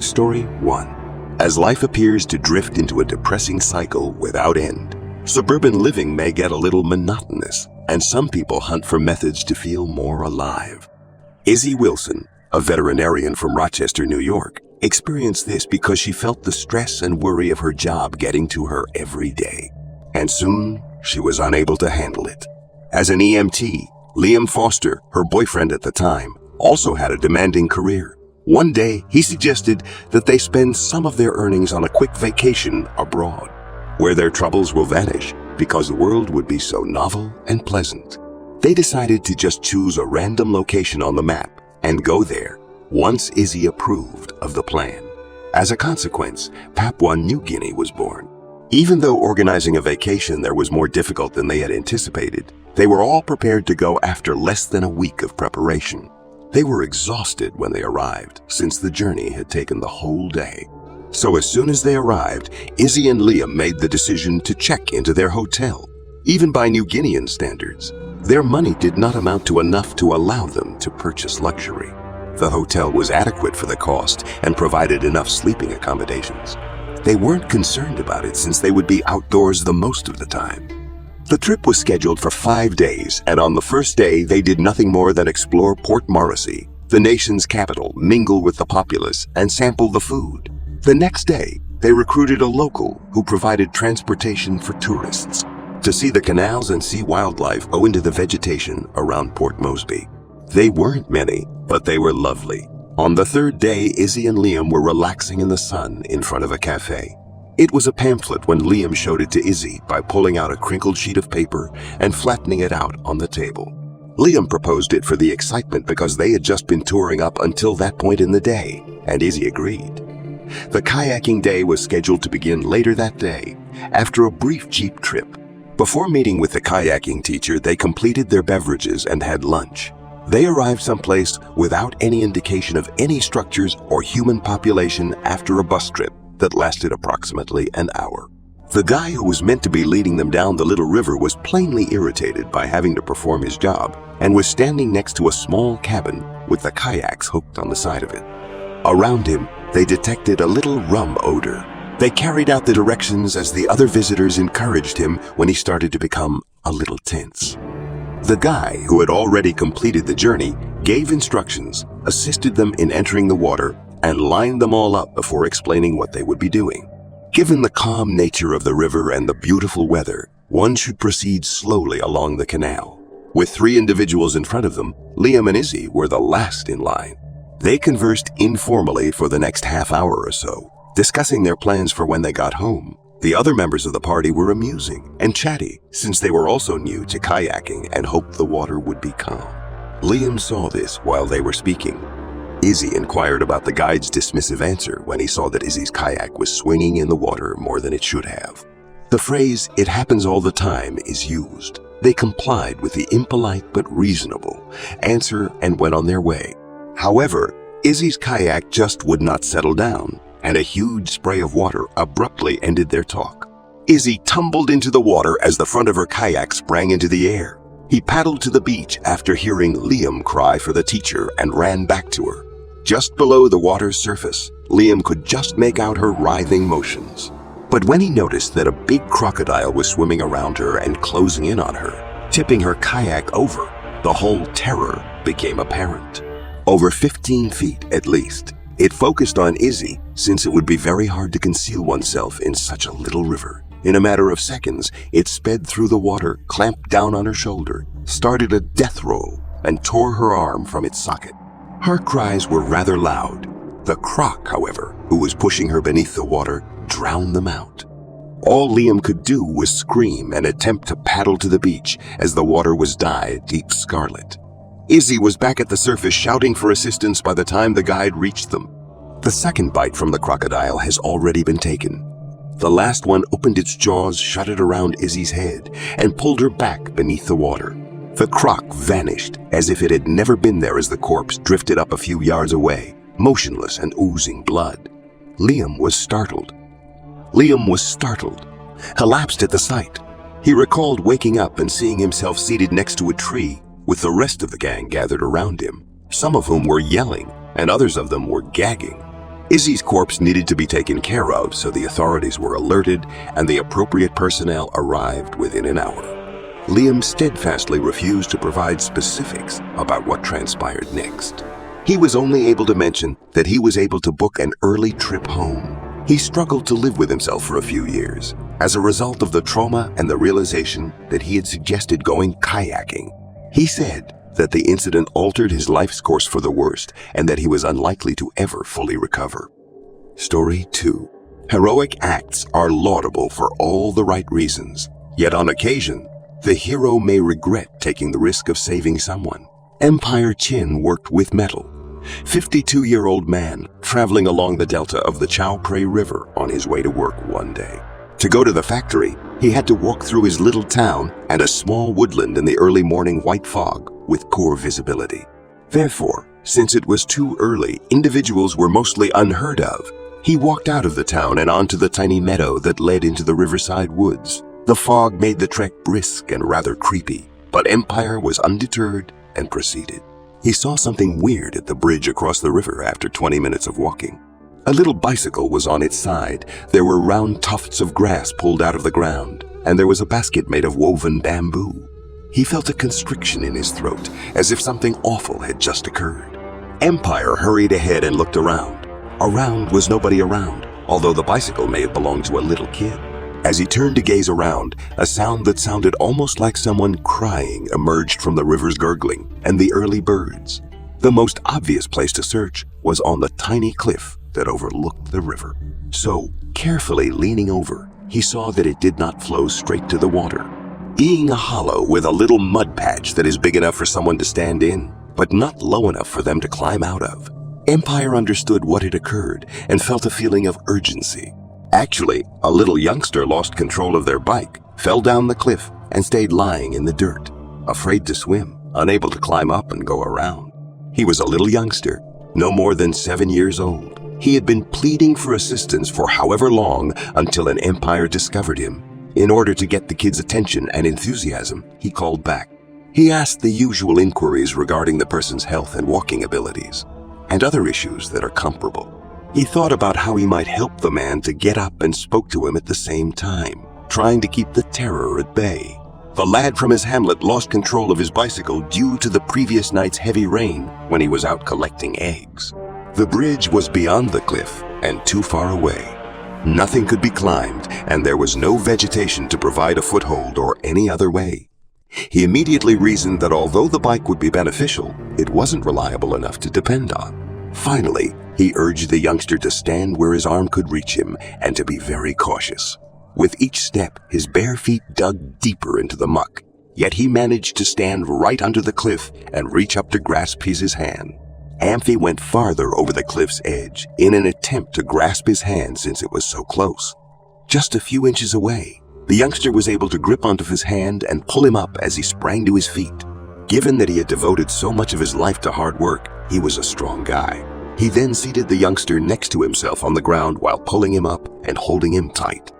Story 1. As life appears to drift into a depressing cycle without end, suburban living may get a little monotonous, and some people hunt for methods to feel more alive. Izzy Wilson, a veterinarian from Rochester, New York, experienced this because she felt the stress and worry of her job getting to her every day. And soon, she was unable to handle it. As an EMT, Liam Foster, her boyfriend at the time, also had a demanding career. One day, he suggested that they spend some of their earnings on a quick vacation abroad, where their troubles will vanish because the world would be so novel and pleasant. They decided to just choose a random location on the map and go there once Izzy approved of the plan. As a consequence, Papua New Guinea was born. Even though organizing a vacation there was more difficult than they had anticipated, they were all prepared to go after less than a week of preparation. They were exhausted when they arrived, since the journey had taken the whole day. So as soon as they arrived, Izzy and Liam made the decision to check into their hotel. Even by New Guinean standards, their money did not amount to enough to allow them to purchase luxury. The hotel was adequate for the cost and provided enough sleeping accommodations. They weren't concerned about it since they would be outdoors the most of the time. The trip was scheduled for 5 days, and on the first day they did nothing more than explore Port Moresby, the nation's capital, mingle with the populace, and sample the food. The next day, they recruited a local who provided transportation for tourists to see the canals and see wildlife go into the vegetation around Port Moresby. They weren't many, but they were lovely. On the third day, Izzy and Liam were relaxing in the sun in front of a cafe. It was a pamphlet when Liam showed it to Izzy by pulling out a crinkled sheet of paper and flattening it out on the table. Liam proposed it for the excitement because they had just been touring up until that point in the day, and Izzy agreed. The kayaking day was scheduled to begin later that day, after a brief jeep trip. Before meeting with the kayaking teacher, they completed their beverages and had lunch. They arrived someplace without any indication of any structures or human population after a bus trip that lasted approximately an hour. The guy who was meant to be leading them down the little river was plainly irritated by having to perform his job and was standing next to a small cabin with the kayaks hooked on the side of it. Around him, they detected a little rum odor. They carried out the directions as the other visitors encouraged him when he started to become a little tense. The guy, who had already completed the journey, gave instructions, assisted them in entering the water, and lined them all up before explaining what they would be doing. Given the calm nature of the river and the beautiful weather, one should proceed slowly along the canal. With 3 individuals in front of them, Liam and Izzy were the last in line. They conversed informally for the next half hour or so, discussing their plans for when they got home. The other members of the party were amusing and chatty since they were also new to kayaking and hoped the water would be calm. Liam saw this while they were speaking. Izzy inquired about the guide's dismissive answer when he saw that Izzy's kayak was swinging in the water more than it should have. The phrase, "it happens all the time," is used. They complied with the impolite but reasonable answer and went on their way. However, Izzy's kayak just would not settle down, and a huge spray of water abruptly ended their talk. Izzy tumbled into the water as the front of her kayak sprang into the air. He paddled to the beach after hearing Liam cry for the teacher and ran back to her. Just below the water's surface, Liam could just make out her writhing motions. But when he noticed that a big crocodile was swimming around her and closing in on her, tipping her kayak over, the whole terror became apparent. Over 15 feet at least. It focused on Izzy since it would be very hard to conceal oneself in such a little river. In a matter of seconds, it sped through the water, clamped down on her shoulder, started a death roll, and tore her arm from its socket. Her cries were rather loud. The croc, however, who was pushing her beneath the water, drowned them out. All Liam could do was scream and attempt to paddle to the beach as the water was dyed deep scarlet. Izzy was back at the surface shouting for assistance by the time the guide reached them. The second bite from the crocodile has already been taken. The last one opened its jaws, shut it around Izzy's head, and pulled her back beneath the water. The croc vanished as if it had never been there as the corpse drifted up a few yards away, motionless and oozing blood. Liam was startled. Collapsed at the sight. He recalled waking up and seeing himself seated next to a tree with the rest of the gang gathered around him, some of whom were yelling and others of them were gagging. Izzy's corpse needed to be taken care of, so the authorities were alerted and the appropriate personnel arrived within an hour. Liam steadfastly refused to provide specifics about what transpired next. He was only able to mention that he was able to book an early trip home. He struggled to live with himself for a few years as a result of the trauma and the realization that he had suggested going kayaking. He said that the incident altered his life's course for the worst and that he was unlikely to ever fully recover. Story 2. Heroic acts are laudable for all the right reasons, yet on occasion, the hero may regret taking the risk of saving someone. Empire Chin worked with metal. 52-year-old man traveling along the delta of the Chao Phraya River on his way to work one day. To go to the factory, he had to walk through his little town and a small woodland in the early morning white fog with poor visibility. Therefore, since it was too early, individuals were mostly unheard of. He walked out of the town and onto the tiny meadow that led into the riverside woods. The fog made the trek brisk and rather creepy, but Empire was undeterred and proceeded. He saw something weird at the bridge across the river after 20 minutes of walking. A little bicycle was on its side. There were round tufts of grass pulled out of the ground, and there was a basket made of woven bamboo. He felt a constriction in his throat, as if something awful had just occurred. Empire hurried ahead and looked around. Around was nobody around, although the bicycle may have belonged to a little kid. As he turned to gaze around, a sound that sounded almost like someone crying emerged from the river's gurgling and the early birds. The most obvious place to search was on the tiny cliff that overlooked the river. So, carefully leaning over, he saw that it did not flow straight to the water, being a hollow with a little mud patch that is big enough for someone to stand in, but not low enough for them to climb out of. Empire understood what had occurred and felt a feeling of urgency. Actually, a little youngster lost control of their bike, fell down the cliff, and stayed lying in the dirt, afraid to swim, unable to climb up and go around. He was a little youngster, no more than 7 years old. He had been pleading for assistance for however long until an Empire discovered him. In order to get the kid's attention and enthusiasm, he called back. He asked the usual inquiries regarding the person's health and walking abilities, and other issues that are comparable. He thought about how he might help the man to get up and spoke to him at the same time, trying to keep the terror at bay. The lad from his hamlet lost control of his bicycle due to the previous night's heavy rain when he was out collecting eggs. The bridge was beyond the cliff and too far away. Nothing could be climbed, and there was no vegetation to provide a foothold or any other way. He immediately reasoned that although the bike would be beneficial, it wasn't reliable enough to depend on. Finally, he urged the youngster to stand where his arm could reach him and to be very cautious. With each step, his bare feet dug deeper into the muck, yet he managed to stand right under the cliff and reach up to grasp his hand. Amphi went farther over the cliff's edge in an attempt to grasp his hand since it was so close. Just a few inches away, the youngster was able to grip onto his hand and pull him up as he sprang to his feet. Given that he had devoted so much of his life to hard work, he was a strong guy. He then seated the youngster next to himself on the ground while pulling him up and holding him tight.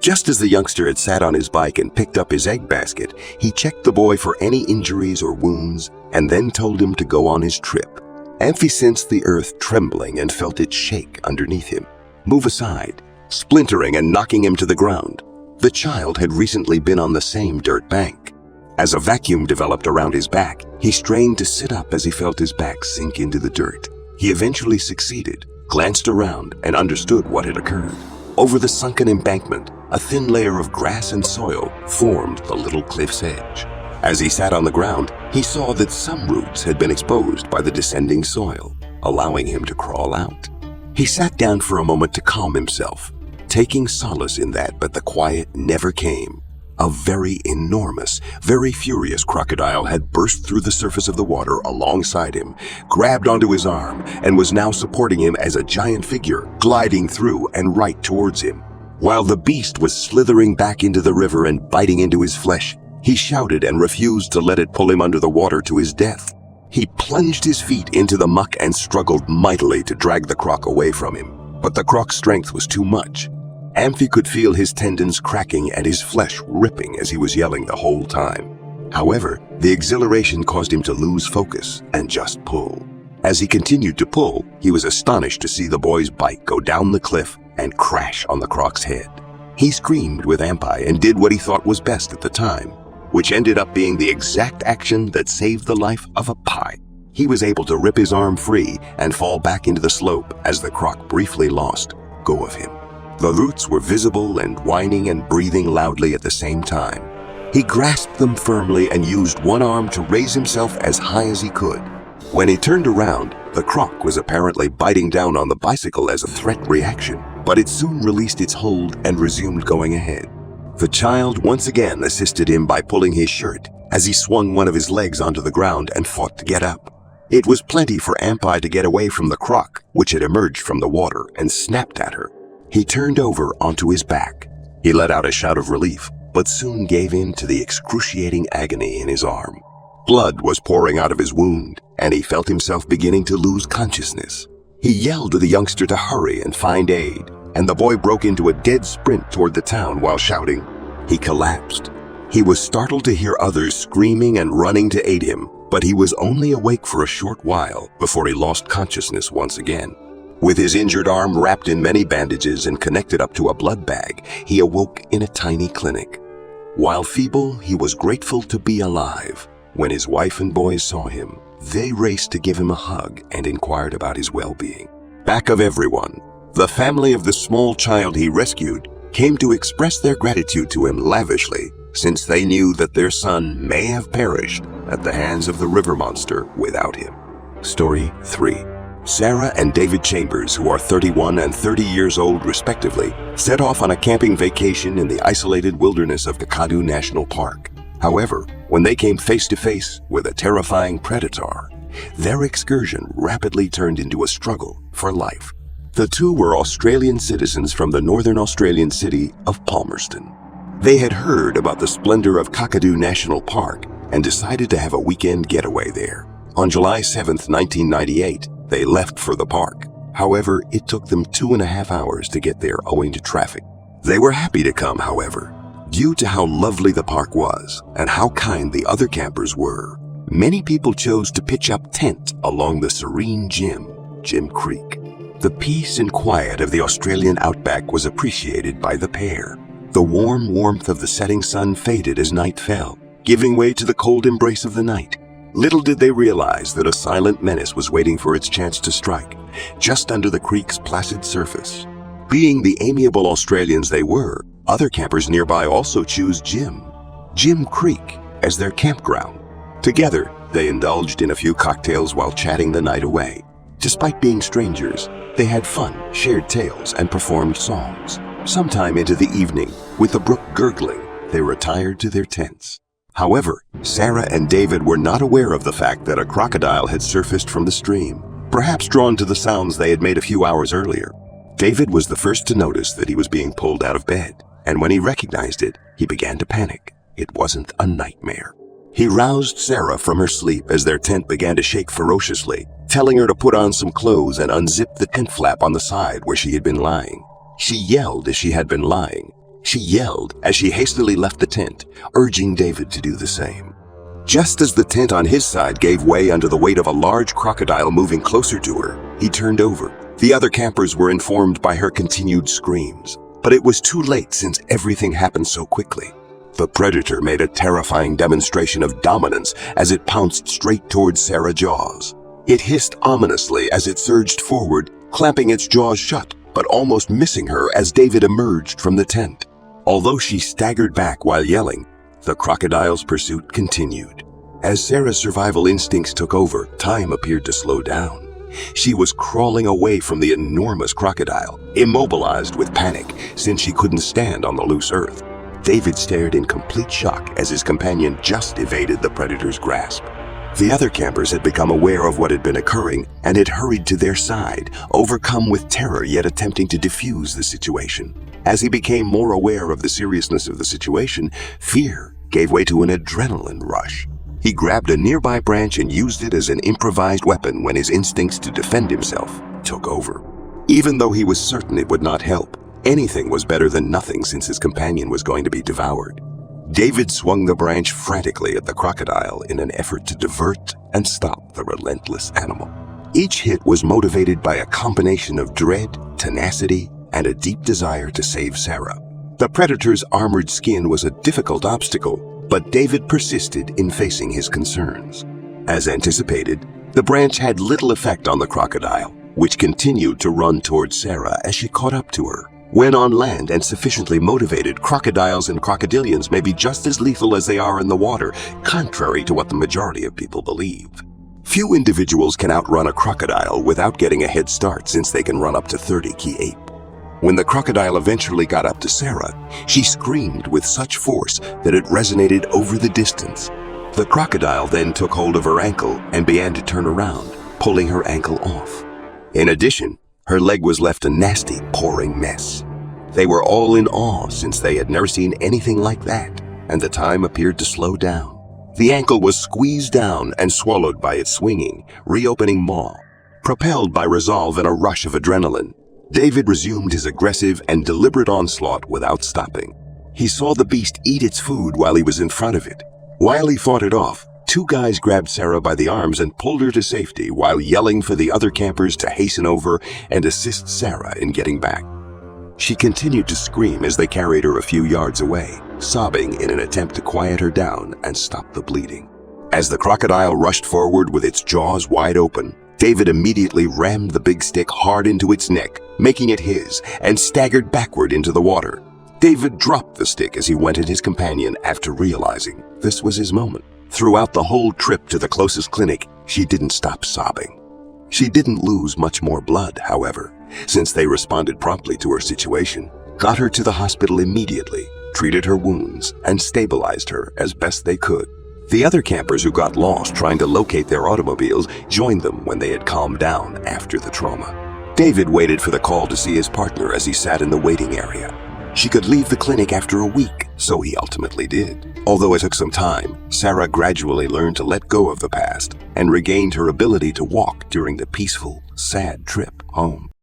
Just as the youngster had sat on his bike and picked up his egg basket, he checked the boy for any injuries or wounds and then told him to go on his trip. Amphi sensed the earth trembling and felt it shake underneath him, move aside, splintering and knocking him to the ground. The child had recently been on the same dirt bank. As a vacuum developed around his back, he strained to sit up as he felt his back sink into the dirt. He eventually succeeded, glanced around, and understood what had occurred. Over the sunken embankment, a thin layer of grass and soil formed the little cliff's edge. As he sat on the ground, he saw that some roots had been exposed by the descending soil, allowing him to crawl out. He sat down for a moment to calm himself, taking solace in that, but the quiet never came. A very enormous, very furious crocodile had burst through the surface of the water alongside him, grabbed onto his arm, and was now supporting him as a giant figure, gliding through and right towards him. While the beast was slithering back into the river and biting into his flesh, he shouted and refused to let it pull him under the water to his death. He plunged his feet into the muck and struggled mightily to drag the croc away from him, but the croc's strength was too much. Amphi could feel his tendons cracking and his flesh ripping as he was yelling the whole time. However, the exhilaration caused him to lose focus and just pull. As he continued to pull, he was astonished to see the boy's bike go down the cliff and crash on the croc's head. He screamed with Ampai and did what he thought was best at the time, which ended up being the exact action that saved the life of a pie. He was able to rip his arm free and fall back into the slope as the croc briefly lost go of him. The roots were visible and whining and breathing loudly at the same time. He grasped them firmly and used one arm to raise himself as high as he could. When he turned around, the croc was apparently biting down on the bicycle as a threat reaction, but it soon released its hold and resumed going ahead. The child once again assisted him by pulling his shirt as he swung one of his legs onto the ground and fought to get up. It was plenty for Ampai to get away from the croc, which had emerged from the water and snapped at her. He turned over onto his back. He let out a shout of relief, but soon gave in to the excruciating agony in his arm. Blood was pouring out of his wound, and he felt himself beginning to lose consciousness. He yelled to the youngster to hurry and find aid, and the boy broke into a dead sprint toward the town while shouting. He collapsed. He was startled to hear others screaming and running to aid him, but he was only awake for a short while before he lost consciousness once again. With his injured arm wrapped in many bandages and connected up to a blood bag, he awoke in a tiny clinic. While feeble, he was grateful to be alive. When his wife and boys saw him, they raced to give him a hug and inquired about his well-being. Back of everyone, the family of the small child he rescued came to express their gratitude to him lavishly, since they knew that their son may have perished at the hands of the river monster without him. Story 3. Sarah and David Chambers, who are 31 and 30 years old respectively, set off on a camping vacation in the isolated wilderness of Kakadu National Park. However, when they came face to face with a terrifying predator, their excursion rapidly turned into a struggle for life. The two were Australian citizens from the northern Australian city of Palmerston. They had heard about the splendor of Kakadu National Park and decided to have a weekend getaway there. On July 7, 1998, they left for the park. However, it took them 2.5 hours to get there owing to traffic. They were happy to come, however, due to how lovely the park was and how kind the other campers were. Many people chose to pitch up tent along the serene Jim Creek. The peace and quiet of the Australian outback was appreciated by the pair. The warm warmth of the setting sun faded as night fell, giving way to the cold embrace of the night. Little did they realize that a silent menace was waiting for its chance to strike, just under the creek's placid surface. Being the amiable Australians they were, other campers nearby also chose Jim Creek, as their campground. Together, they indulged in a few cocktails while chatting the night away. Despite being strangers, they had fun, shared tales, and performed songs. Sometime into the evening, with the brook gurgling, they retired to their tents. However, Sarah and David were not aware of the fact that a crocodile had surfaced from the stream, perhaps drawn to the sounds they had made a few hours earlier. David was the first to notice that he was being pulled out of bed, and when he recognized it, he began to panic. It wasn't a nightmare. He roused Sarah from her sleep as their tent began to shake ferociously, telling her to put on some clothes and unzip the tent flap on the side where she had been lying. She yelled as she had been lying. She yelled as she hastily left the tent, urging David to do the same. Just as the tent on his side gave way under the weight of a large crocodile moving closer to her, he turned over. The other campers were informed by her continued screams, but it was too late since everything happened so quickly. The predator made a terrifying demonstration of dominance as it pounced straight towards Sarah's jaws. It hissed ominously as it surged forward, clamping its jaws shut, but almost missing her as David emerged from the tent. Although she staggered back while yelling, the crocodile's pursuit continued. As Sarah's survival instincts took over, time appeared to slow down. She was crawling away from the enormous crocodile, immobilized with panic since she couldn't stand on the loose earth. David stared in complete shock as his companion just evaded the predator's grasp. The other campers had become aware of what had been occurring and had hurried to their side, overcome with terror yet attempting to defuse the situation. As he became more aware of the seriousness of the situation, fear gave way to an adrenaline rush. He grabbed a nearby branch and used it as an improvised weapon when his instincts to defend himself took over. Even though he was certain it would not help, anything was better than nothing since his companion was going to be devoured. David swung the branch frantically at the crocodile in an effort to divert and stop the relentless animal. Each hit was motivated by a combination of dread, tenacity, and a deep desire to save Sarah. The predator's armored skin was a difficult obstacle, but David persisted in facing his concerns. As anticipated, the branch had little effect on the crocodile, which continued to run towards Sarah as she caught up to her. When on land and sufficiently motivated, crocodiles and crocodilians may be just as lethal as they are in the water, contrary to what the majority of people believe. Few individuals can outrun a crocodile without getting a head start, since they can run up to 30 kph. When the crocodile eventually got up to Sarah, she screamed with such force that it resonated over the distance. The crocodile then took hold of her ankle and began to turn around, pulling her ankle off. In addition, her leg was left a nasty, pouring mess. They were all in awe, since they had never seen anything like that, and the time appeared to slow down. The ankle was squeezed down and swallowed by its swinging, reopening maw. Propelled by resolve and a rush of adrenaline, David resumed his aggressive and deliberate onslaught without stopping. He saw the beast eat its food while he was in front of it. While he fought it off, two guys grabbed Sarah by the arms and pulled her to safety while yelling for the other campers to hasten over and assist Sarah in getting back. She continued to scream as they carried her a few yards away, sobbing in an attempt to quiet her down and stop the bleeding. As the crocodile rushed forward with its jaws wide open, David immediately rammed the big stick hard into its neck, making it his, and staggered backward into the water. David dropped the stick as he went at his companion after realizing this was his moment. Throughout the whole trip to the closest clinic, she didn't stop sobbing. She didn't lose much more blood, however, since they responded promptly to her situation, got her to the hospital immediately, treated her wounds, and stabilized her as best they could. The other campers who got lost trying to locate their automobiles joined them when they had calmed down after the trauma. David waited for the call to see his partner as he sat in the waiting area. She could leave the clinic after a week, so he ultimately did. Although it took some time, Sarah gradually learned to let go of the past and regained her ability to walk during the peaceful, sad trip home.